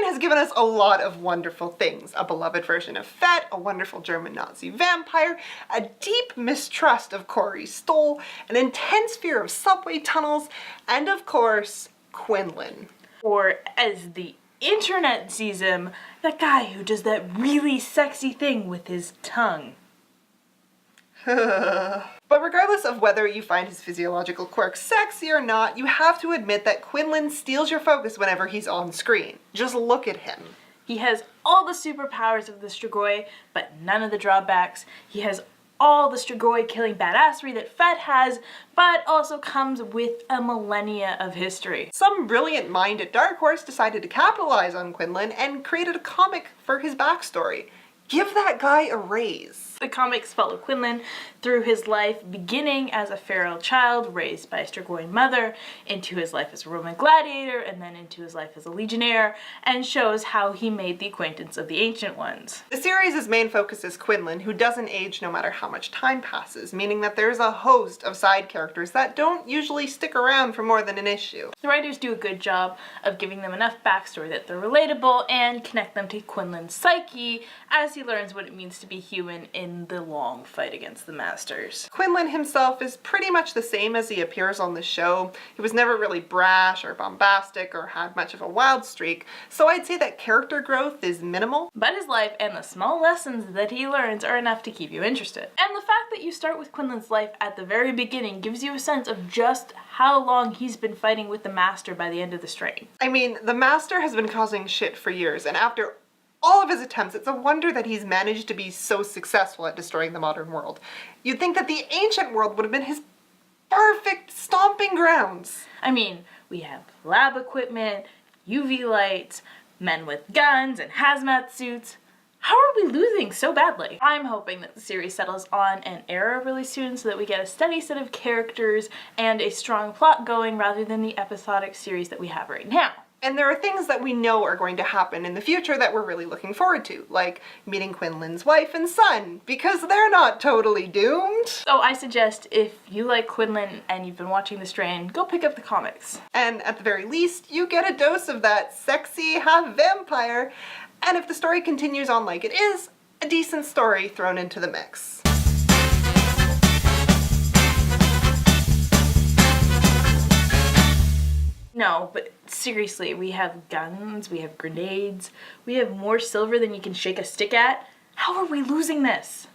has given us a lot of wonderful things. A beloved version of Fett, a wonderful German Nazi vampire, a deep mistrust of Corey Stoll, an intense fear of subway tunnels, and of course, Quinlan. Or as the internet sees him, that guy who does that really sexy thing with his tongue. But regardless of whether you find his physiological quirks sexy or not, you have to admit that Quinlan steals your focus whenever he's on screen. Just look at him. He has all the superpowers of the Strigoi, but none of the drawbacks. He has all the Strigoi killing badassery that Fett has, but also comes with a millennia of history. Some brilliant mind at Dark Horse decided to capitalize on Quinlan and created a comic for his backstory. Give that guy a raise. The comics follow Quinlan through his life, beginning as a feral child raised by a Strigoi mother, into his life as a Roman gladiator, and then into his life as a legionnaire, and shows how he made the acquaintance of the Ancient Ones. The series' main focus is Quinlan, who doesn't age no matter how much time passes, meaning that there's a host of side characters that don't usually stick around for more than an issue. The writers do a good job of giving them enough backstory that they're relatable and connect them to Quinlan's psyche as he learns what it means to be human in the long fight against the Masters. Quinlan himself is pretty much the same as he appears on the show. He was never really brash or bombastic or had much of a wild streak, so I'd say that character growth is minimal. But his life and the small lessons that he learns are enough to keep you interested. And the fact that you start with Quinlan's life at the very beginning gives you a sense of just how long he's been fighting with the Master by the end of the strain. I mean, the Master has been causing shit for years, and after all of his attempts, it's a wonder that he's managed to be so successful at destroying the modern world. You'd think that the ancient world would have been his perfect stomping grounds. I mean, we have lab equipment, UV lights, men with guns and hazmat suits. How are we losing so badly? I'm hoping that the series settles on an era really soon so that we get a steady set of characters and a strong plot going rather than the episodic series that we have right now. And there are things that we know are going to happen in the future that we're really looking forward to, like meeting Quinlan's wife and son, because they're not totally doomed. So I suggest if you like Quinlan and you've been watching The Strain, go pick up the comics. And at the very least, you get a dose of that sexy half-vampire, and if the story continues on like it is, a decent story thrown into the mix. No, but seriously, we have guns, we have grenades, we have more silver than you can shake a stick at. How are we losing this?